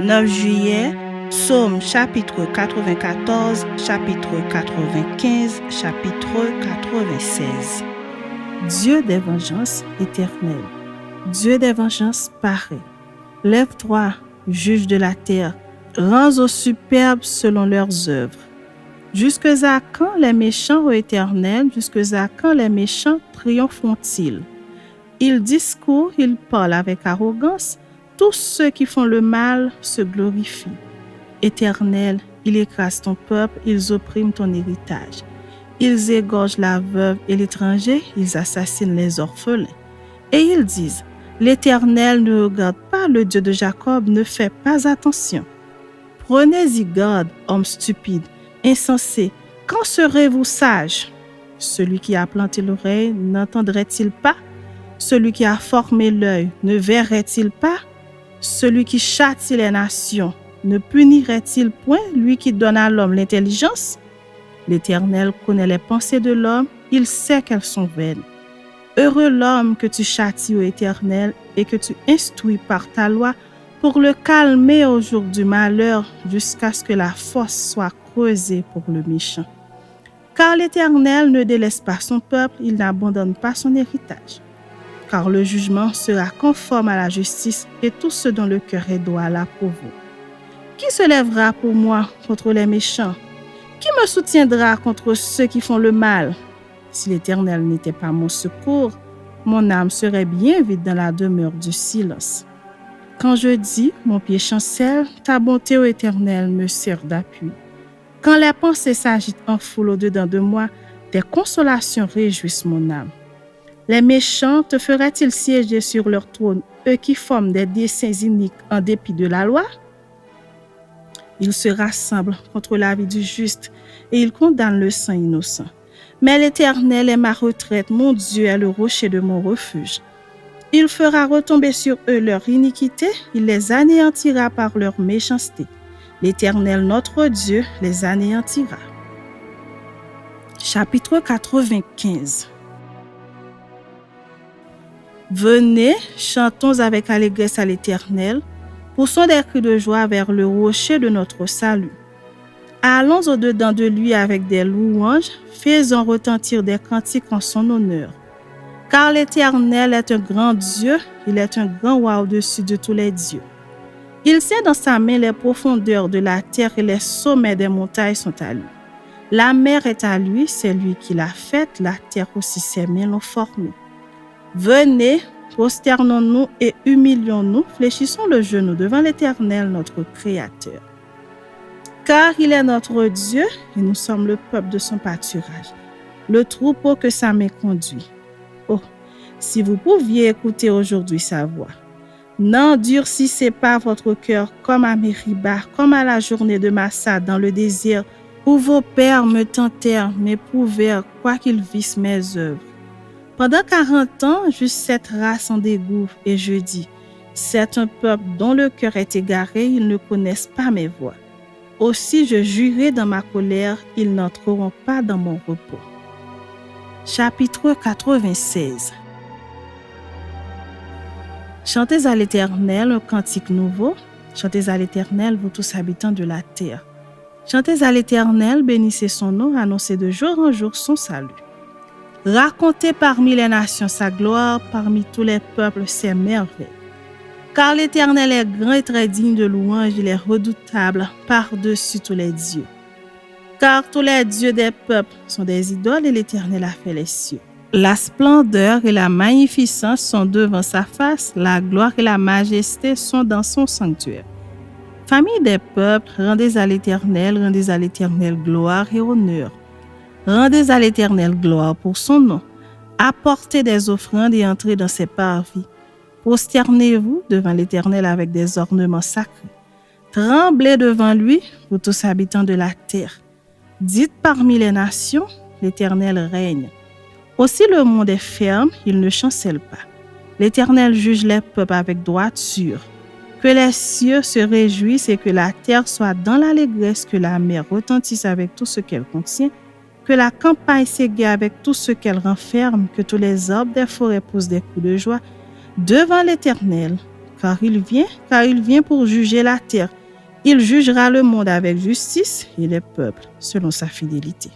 9 juillet, Psaume chapitre 94, chapitre 95, chapitre 96. Dieu des vengeances éternelles, Dieu des vengeances paraît. Lève-toi, juge de la terre, rends aux superbes selon leurs œuvres. Jusque à quand les méchants, ô Éternel, jusque à quand les méchants triompheront-ils? Ils discourent, ils parlent avec arrogance, tous ceux qui font le mal se glorifient. Éternel, ils écrasent ton peuple, ils oppriment ton héritage. Ils égorgent la veuve et l'étranger, ils assassinent les orphelins. Et ils disent, l'Éternel ne regarde pas, le Dieu de Jacob ne fait pas attention. Prenez-y garde, hommes stupides, insensés, quand serez-vous sages? Celui qui a planté l'oreille n'entendrait-il pas? Celui qui a formé l'œil ne verrait-il pas? Celui qui châtie les nations ne punirait-il point, lui qui donne à l'homme l'intelligence? L'Éternel connaît les pensées de l'homme, il sait qu'elles sont vaines. Heureux l'homme que tu châties, ô Éternel, et que tu instruis par ta loi pour le calmer au jour du malheur, jusqu'à ce que la fosse soit creusée pour le méchant. Car l'Éternel ne délaisse pas son peuple, il n'abandonne pas son héritage. Car le jugement sera conforme à la justice, et tout ce dont le cœur est droit l'approuve. Qui se lèvera pour moi contre les méchants? Qui me soutiendra contre ceux qui font le mal? Si l'Éternel n'était pas mon secours, mon âme serait bien vide dans la demeure du silence. Quand je dis, mon pied chancelle, ta bonté, ô Éternel, me sert d'appui. Quand les pensées s'agitent en foule au-dedans de moi, tes consolations réjouissent mon âme. Les méchants te feraient-ils siéger sur leur trône, eux qui forment des desseins iniques en dépit de la loi? Ils se rassemblent contre la vie du juste et ils condamnent le sang innocent. Mais l'Éternel est ma retraite, mon Dieu est le rocher de mon refuge. Il fera retomber sur eux leur iniquité, il les anéantira par leur méchanceté. L'Éternel, notre Dieu, les anéantira. Chapitre 95. Venez, chantons avec allégresse à l'Éternel, poussons des cris de joie vers le rocher de notre salut. Allons au-dedans de lui avec des louanges, faisons retentir des cantiques en son honneur. Car l'Éternel est un grand Dieu, il est un grand roi au-dessus de tous les dieux. Il tient dans sa main les profondeurs de la terre et les sommets des montagnes sont à lui. La mer est à lui, c'est lui qui l'a faite, la terre aussi ses mains l'ont formée. Venez, prosternons-nous et humilions-nous, fléchissons le genou devant l'Éternel, notre Créateur. Car il est notre Dieu et nous sommes le peuple de son pâturage, le troupeau que sa main conduit. Oh, si vous pouviez écouter aujourd'hui sa voix. N'endurcissez pas votre cœur comme à Mériba, comme à la journée de Massa dans le désert, où vos pères me tentèrent, m'éprouvèrent, quoiqu'ils vissent mes œuvres. Pendant 40 ans, juste cette race en dégoût, et je dis, c'est un peuple dont le cœur est égaré, ils ne connaissent pas mes voies. Aussi je jurai dans ma colère, ils n'entreront pas dans mon repos. Chapitre 96. Chantez à l'Éternel un cantique nouveau. Chantez à l'Éternel, vous tous habitants de la terre. Chantez à l'Éternel, bénissez son nom, annoncez de jour en jour son salut. Racontez parmi les nations sa gloire, parmi tous les peuples ses merveilles. Car l'Éternel est grand et très digne de louange, il est redoutable par-dessus tous les dieux. Car tous les dieux des peuples sont des idoles et l'Éternel a fait les cieux. La splendeur et la magnificence sont devant sa face, la gloire et la majesté sont dans son sanctuaire. Famille des peuples, rendez à l'Éternel gloire et honneur. Rendez à l'Éternel gloire pour son nom. Apportez des offrandes et entrez dans ses parvis. Prosternez-vous devant l'Éternel avec des ornements sacrés. Tremblez devant lui, vous tous habitants de la terre. Dites parmi les nations, l'Éternel règne. Aussi le monde est ferme, il ne chancelle pas. L'Éternel juge les peuples avec droiture. Que les cieux se réjouissent et que la terre soit dans l'allégresse, que la mer retentisse avec tout ce qu'elle contient, que la campagne s'égaie avec tout ce qu'elle renferme, que tous les arbres des forêts poussent des coups de joie devant l'Éternel, car il vient pour juger la terre. Il jugera le monde avec justice et les peuples selon sa fidélité.